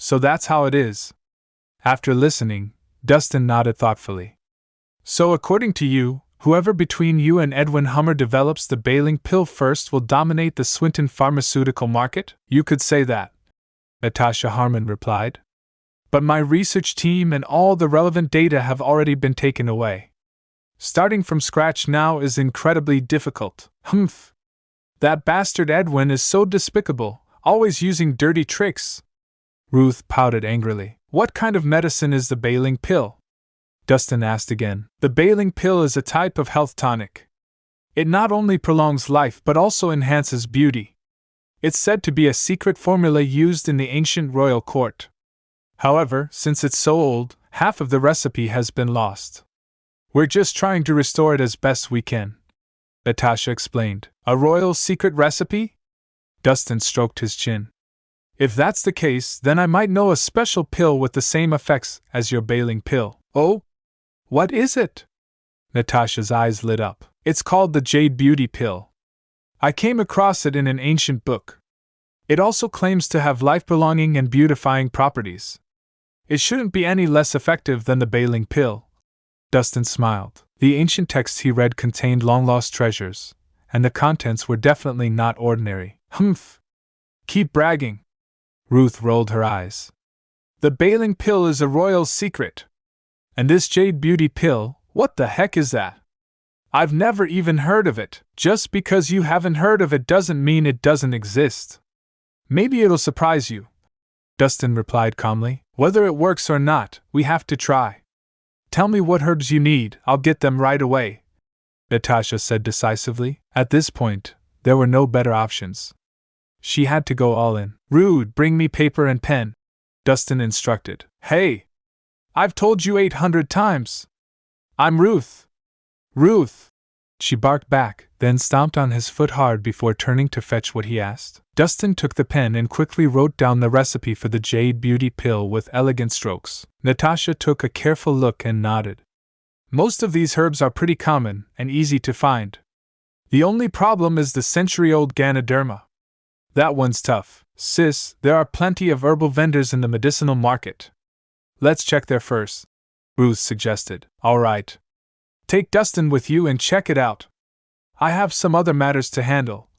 So that's how it is. After listening, Dustin nodded thoughtfully. So according to you, whoever between you and Edwin Hummer develops the baling pill first will dominate the Swinton pharmaceutical market? You could say that, Natasha Harmon replied. But my research team and all the relevant data have already been taken away. Starting from scratch now is incredibly difficult. Humph. That bastard Edwin is so despicable, always using dirty tricks. Ruth pouted angrily. What kind of medicine is the baling pill? Dustin asked again. The baling pill is a type of health tonic. It not only prolongs life but also enhances beauty. It's said to be a secret formula used in the ancient royal court. However, since it's so old, half of the recipe has been lost. We're just trying to restore it as best we can, Natasha explained. A royal secret recipe? Dustin stroked his chin. If that's the case, then I might know a special pill with the same effects as your baling pill. Oh? What is it? Natasha's eyes lit up. It's called the Jade Beauty Pill. I came across it in an ancient book. It also claims to have life-prolonging and beautifying properties. It shouldn't be any less effective than the baling pill. Dustin smiled. The ancient texts he read contained long-lost treasures, and the contents were definitely not ordinary. Humph! Keep bragging. Ruth rolled her eyes. The baling pill is a royal secret. And this Jade Beauty Pill, what the heck is that? I've never even heard of it. Just because you haven't heard of it doesn't mean it doesn't exist. Maybe it'll surprise you, Dustin replied calmly. Whether it works or not, we have to try. Tell me what herbs you need, I'll get them right away, Natasha said decisively. At this point, there were no better options. She had to go all in. Rude, bring me paper and pen, Dustin instructed. Hey! I've told you 800 times. I'm Ruth. Ruth! She barked back, then stomped on his foot hard before turning to fetch what he asked. Dustin took the pen and quickly wrote down the recipe for the Jade Beauty Pill with elegant strokes. Natasha took a careful look and nodded. Most of these herbs are pretty common and easy to find. The only problem is the century-old GANODERMA. That one's tough. Sis, there are plenty of herbal vendors in the medicinal market. Let's check there first, Ruth suggested. All right. Take Dustin with you and check it out. I have some other matters to handle,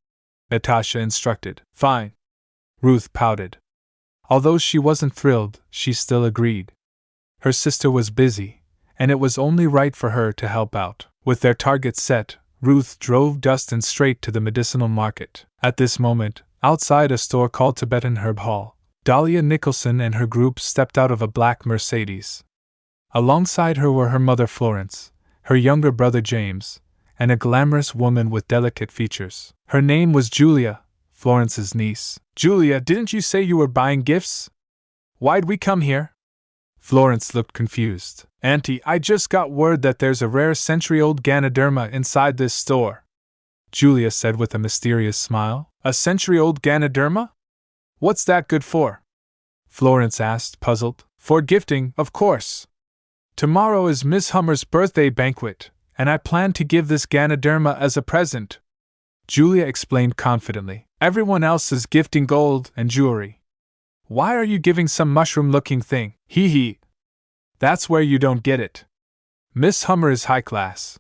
Natasha instructed. Fine. Ruth pouted. Although she wasn't thrilled, she still agreed. Her sister was busy, and it was only right for her to help out. With their target set, Ruth drove Dustin straight to the medicinal market. At this moment, outside a store called Tibetan Herb Hall, Dahlia Nicholson and her group stepped out of a black Mercedes. Alongside her were her mother Florence, her younger brother James, and a glamorous woman with delicate features. Her name was Julia, Florence's niece. Julia, didn't you say you were buying gifts? Why'd we come here? Florence looked confused. Auntie, I just got word that there's a rare century-old GANODERMA inside this store, Julia said with a mysterious smile. A century-old GANODERMA? What's that good for? Florence asked, puzzled. For gifting, of course. Tomorrow is Miss Hummer's birthday banquet, and I plan to give this GANODERMA as a present, Julia explained confidently. Everyone else is gifting gold and jewelry. Why are you giving some mushroom-looking thing? Hee hee. That's where you don't get it. Miss Hummer is high class.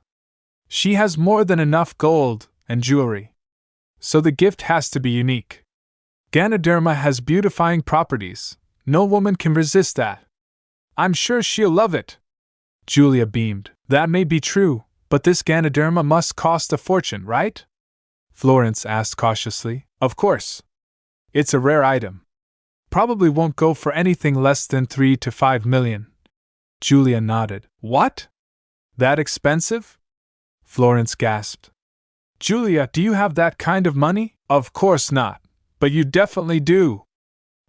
She has more than enough gold and jewelry. So the gift has to be unique. GANODERMA has beautifying properties. No woman can resist that. I'm sure she'll love it. Julia beamed. That may be true, but this GANODERMA must cost a fortune, right? Florence asked cautiously. Of course. It's a rare item. Probably won't go for anything less than 3 to 5 million. Julia nodded. What? That expensive? Florence gasped. Julia, do you have that kind of money? Of course not, but you definitely do.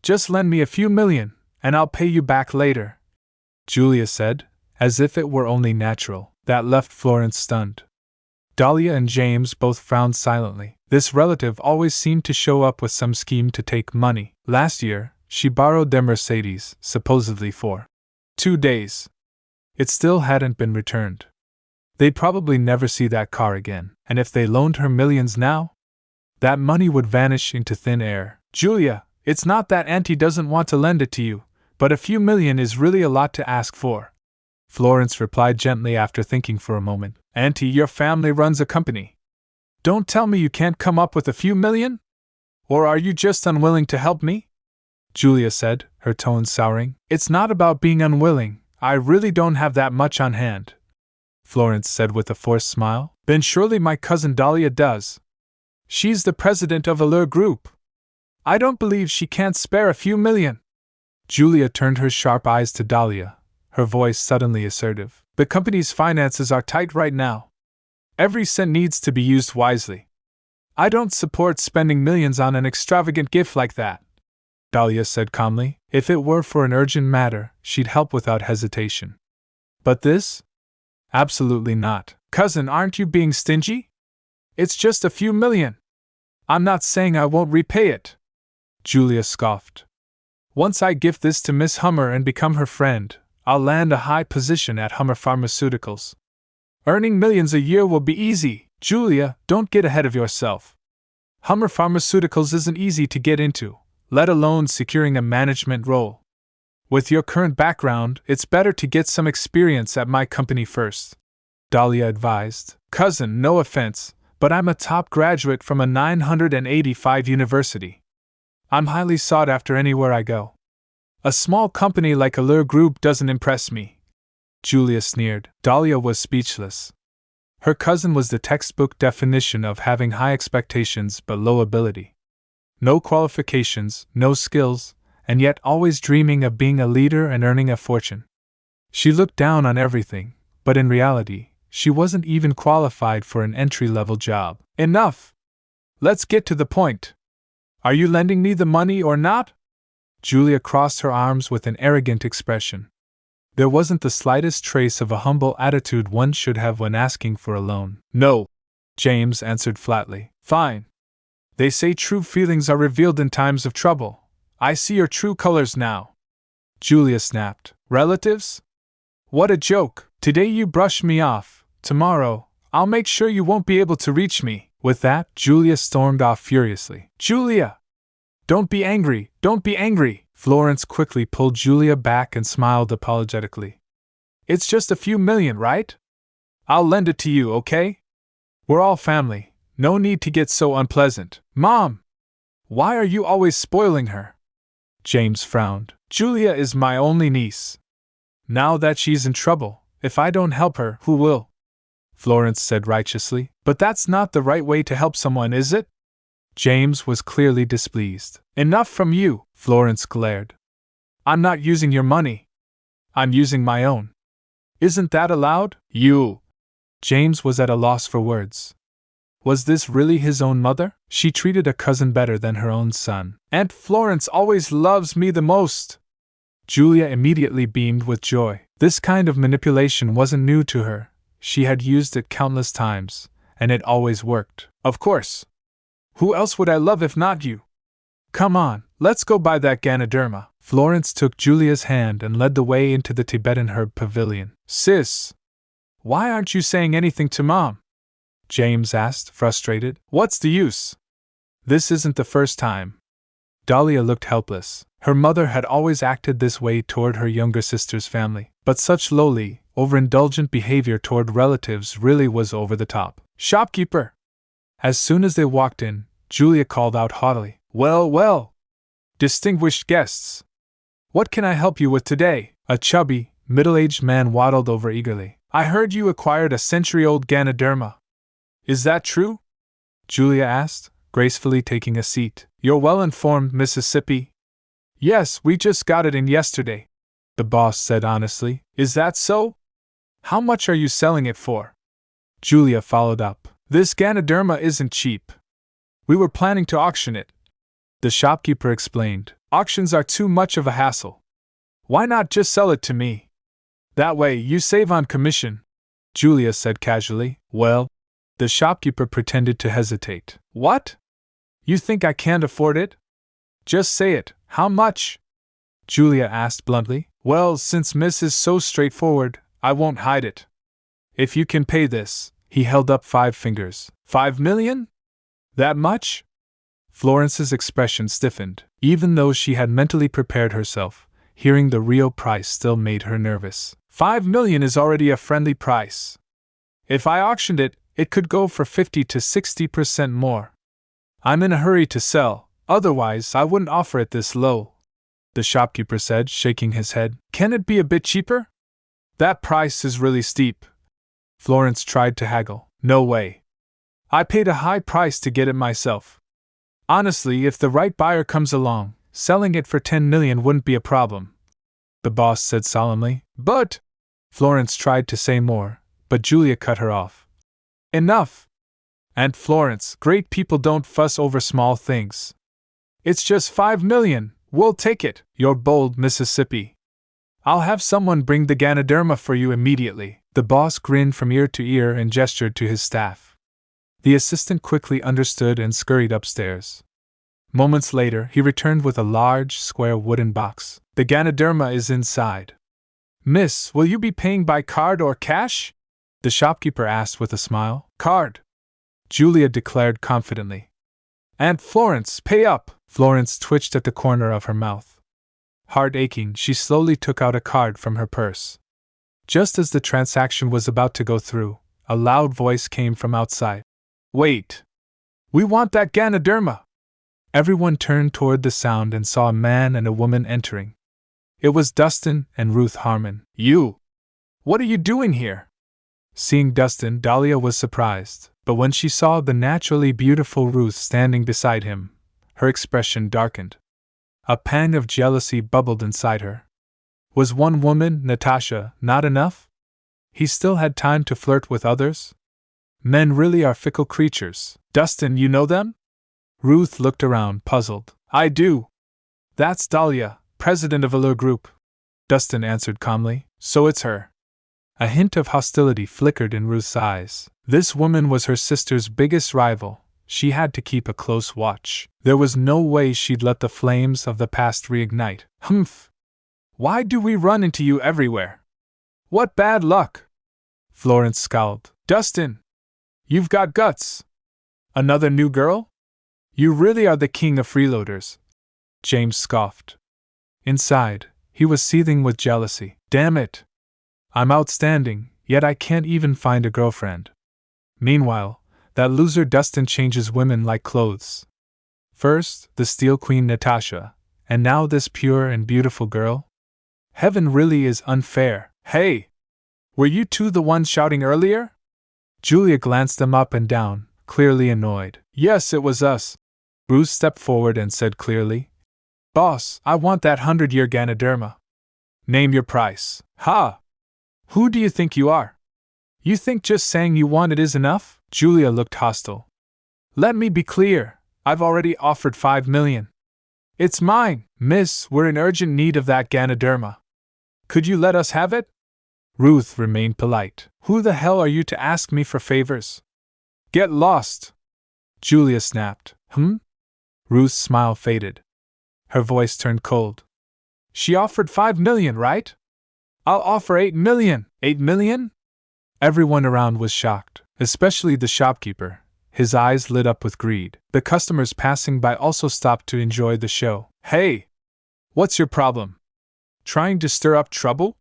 Just lend me a few million, and I'll pay you back later, Julia said, as if it were only natural. That left Florence stunned. Dahlia and James both frowned silently. This relative always seemed to show up with some scheme to take money. Last year, she borrowed their Mercedes, supposedly for 2 days. It still hadn't been returned. They'd probably never see that car again, and if they loaned her millions now, that money would vanish into thin air. Julia, it's not that Auntie doesn't want to lend it to you, but a few million is really a lot to ask for. Florence replied gently after thinking for a moment. Auntie, your family runs a company. Don't tell me you can't come up with a few million? Or are you just unwilling to help me? Julia said, her tone souring. It's not about being unwilling, I really don't have that much on hand. Florence said with a forced smile. Then surely my cousin Dahlia does. She's the president of Allure Group. I don't believe she can't spare a few million. Julia turned her sharp eyes to Dahlia, her voice suddenly assertive. The company's finances are tight right now. Every cent needs to be used wisely. I don't support spending millions on an extravagant gift like that, Dahlia said calmly. If it were for an urgent matter, she'd help without hesitation. But this? Absolutely not. Cousin, aren't you being stingy? It's just a few million. I'm not saying I won't repay it. Julia scoffed. Once I gift this to Miss Hummer and become her friend, I'll land a high position at Hummer Pharmaceuticals. Earning millions a year will be easy. Julia, don't get ahead of yourself. Hummer Pharmaceuticals isn't easy to get into, let alone securing a management role. With your current background, it's better to get some experience at my company first, Dahlia advised. Cousin, no offense, but I'm a top graduate from a 985 university. I'm highly sought after anywhere I go. A small company like Allure Group doesn't impress me. Julia sneered. Dahlia was speechless. Her cousin was the textbook definition of having high expectations but low ability. No qualifications, no skills, and yet always dreaming of being a leader and earning a fortune. She looked down on everything, but in reality, she wasn't even qualified for an entry-level job. Enough! Let's get to the point. Are you lending me the money or not? Julia crossed her arms with an arrogant expression. There wasn't the slightest trace of a humble attitude one should have when asking for a loan. No, James answered flatly. Fine. They say true feelings are revealed in times of trouble. I see your true colors now. Julia snapped. Relatives? What a joke. Today you brush me off. Tomorrow, I'll make sure you won't be able to reach me. With that, Julia stormed off furiously. Julia! Don't be angry, don't be angry! Florence quickly pulled Julia back and smiled apologetically. It's just a few million, right? I'll lend it to you, okay? We're all family. No need to get so unpleasant. Mom! Why are you always spoiling her? James frowned. Julia is my only niece. Now that she's in trouble, if I don't help her, who will? Florence said righteously. But that's not the right way to help someone, is it? James was clearly displeased. Enough from you, Florence glared. I'm not using your money. I'm using my own. Isn't that allowed? You! James was at a loss for words. Was this really his own mother? She treated a cousin better than her own son. Aunt Florence always loves me the most. Julia immediately beamed with joy. This kind of manipulation wasn't new to her. She had used it countless times, and it always worked. Of course. Who else would I love if not you? Come on, let's go buy that GANODERMA. Florence took Julia's hand and led the way into the Tibetan herb pavilion. Sis! Why aren't you saying anything to Mom? James asked, frustrated. What's the use? This isn't the first time. Dahlia looked helpless. Her mother had always acted this way toward her younger sister's family, but such lowly, overindulgent behavior toward relatives really was over the top. Shopkeeper! As soon as they walked in, Julia called out haughtily. Well, well! Distinguished guests! What can I help you with today? A chubby, middle-aged man waddled over eagerly. I heard you acquired a century-old GANODERMA. Is that true? Julia asked, gracefully taking a seat. You're well-informed, Mississippi. Yes, we just got it in yesterday, the boss said honestly. Is that so? How much are you selling it for? Julia followed up. This GANODERMA isn't cheap. We were planning to auction it. The shopkeeper explained. Auctions are too much of a hassle. Why not just sell it to me? That way you save on commission, Julia said casually. Well, the shopkeeper pretended to hesitate. What? You think I can't afford it? Just say it. How much? Julia asked bluntly. Well, since Miss is so straightforward, I won't hide it. If you can pay this, he held up 5 fingers. 5 million? That much? Florence's expression stiffened. Even though she had mentally prepared herself, Hearing the real price still made her nervous. 5 million is already a friendly price. If I auctioned it, it could go for 50 to 60% more. I'm in a hurry to sell, otherwise I wouldn't offer it this low, the shopkeeper said, shaking his head. Can it be a bit cheaper? That price is really steep. Florence tried to haggle. No way. I paid a high price to get it myself. Honestly, if the right buyer comes along, selling it for 10 million wouldn't be a problem, the boss said solemnly. But Florence tried to say more, but Julia cut her off. Enough! Aunt Florence, great people don't fuss over small things. It's just 5 million, we'll take it, you're bold, Mississippi. I'll have someone bring the GANODERMA for you immediately. The boss grinned from ear to ear and gestured to his staff. The assistant quickly understood and scurried upstairs. Moments later, he returned with a large, square wooden box. The GANODERMA is inside. Miss, will you be paying by card or cash? The shopkeeper asked with a smile. Card, Julia declared confidently. Aunt Florence, pay up! Florence twitched at the corner of her mouth. Heart aching, she slowly took out a card from her purse. Just as the transaction was about to go through, a loud voice came from outside. Wait! We want that GANODERMA! Everyone turned toward the sound and saw a man and a woman entering. It was Dustin and Ruth Harmon. You! What are you doing here? Seeing Dustin, Dahlia was surprised, but when she saw the naturally beautiful Ruth standing beside him, her expression darkened. A pang of jealousy bubbled inside her. Was one woman, Natasha, not enough? He still had time to flirt with others? Men really are fickle creatures. Dustin, you know them? Ruth looked around, puzzled. I do. That's Dahlia, president of Allure Group. Dustin answered calmly. So it's her. A hint of hostility flickered in Ruth's eyes. This woman was her sister's biggest rival. She had to keep a close watch. There was no way she'd let the flames of the past reignite. Humph! Why do we run into you everywhere? What bad luck! Florence scowled. Dustin! You've got guts! Another new girl? You really are the king of freeloaders. James scoffed. Inside, he was seething with jealousy. Damn it! I'm outstanding, yet I can't even find a girlfriend. Meanwhile, that loser Dustin changes women like clothes. First, the Steel Queen Natasha, and now this pure and beautiful girl? Heaven really is unfair. Hey! Were you two the ones shouting earlier? Julia glanced them up and down, clearly annoyed. Yes, it was us. Bruce stepped forward and said clearly. Boss, I want that 100-year GANODERMA. Name your price. Ha! Who do you think you are? You think just saying you want it is enough? Julia looked hostile. Let me be clear, I've already offered 5 million. It's mine, miss, we're in urgent need of that GANODERMA. Could you let us have it? Ruth remained polite. Who the hell are you to ask me for favors? Get lost! Julia snapped. Ruth's smile faded. Her voice turned cold. She offered 5 million, right? I'll offer 8 million. 8 million? Everyone around was shocked, especially the shopkeeper. His eyes lit up with greed. The customers passing by also stopped to enjoy the show. Hey! What's your problem? Trying to stir up trouble?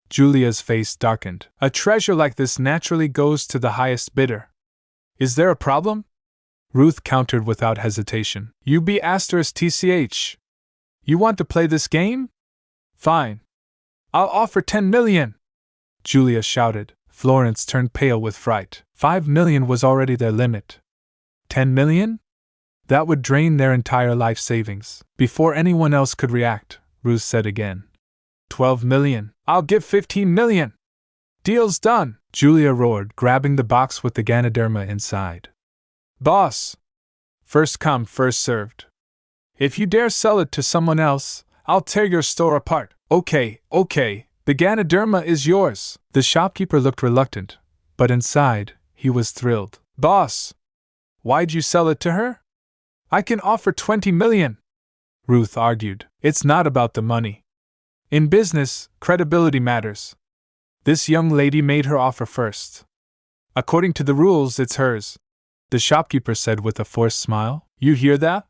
Julia's face darkened. A treasure like this naturally goes to the highest bidder. Is there a problem? Ruth countered without hesitation. You be *TCH. You want to play this game? Fine. I'll offer 10 million! Julia shouted. Florence turned pale with fright. 5 million was already their limit. 10 million? That would drain their entire life savings. Before anyone else could react, Ruth said again. 12 million. I'll give 15 million! Deal's done! Julia roared, grabbing the box with the GANODERMA inside. Boss! First come, first served. If you dare sell it to someone else, I'll tear your store apart. Okay, the GANODERMA is yours. The shopkeeper looked reluctant, but inside, he was thrilled. Boss! Why'd you sell it to her? I can offer 20 million! Ruth argued. It's not about the money. In business, credibility matters. This young lady made her offer first. According to the rules, it's hers, the shopkeeper said with a forced smile. You hear that?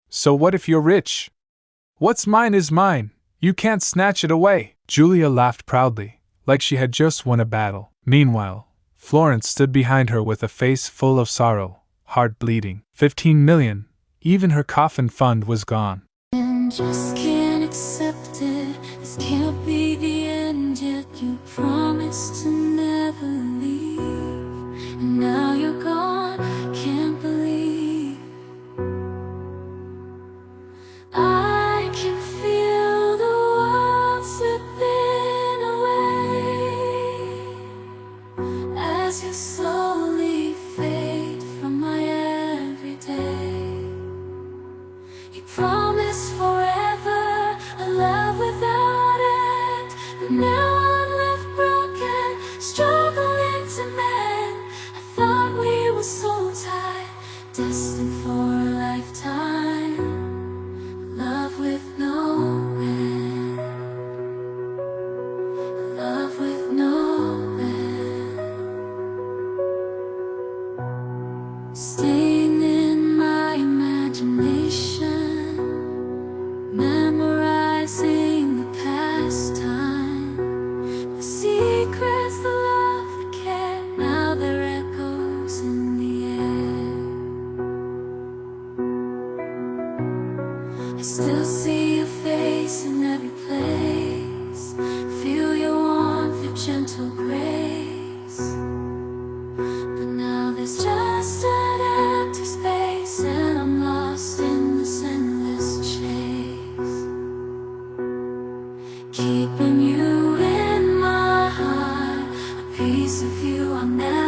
So what if you're rich? What's mine is mine. You can't snatch it away! Julia laughed proudly, like she had just won a battle. Meanwhile, Florence stood behind her with a face full of sorrow, heart bleeding. 15 million, even her coffin fund was gone. And just can't accept it. This can't be the end yet. You promised to never leave, and now you're gone. Can't believe I can feel the world slipping away as you slowly fade from my everyday. You promised forever a love without end, but now I'm left broken, struggling to mend. I thought we were so tied, destined for a lifetime, love with no end, love with no end. Staying in my imagination, memorizing the past time, the secrets, the love, the care. Now they're echoes in the air. I still see your face in every place, feel your warmth, your gentle grace. But now there's just an empty space, and I'm lost in this endless chase. Keeping you in my heart, a piece of you I'll never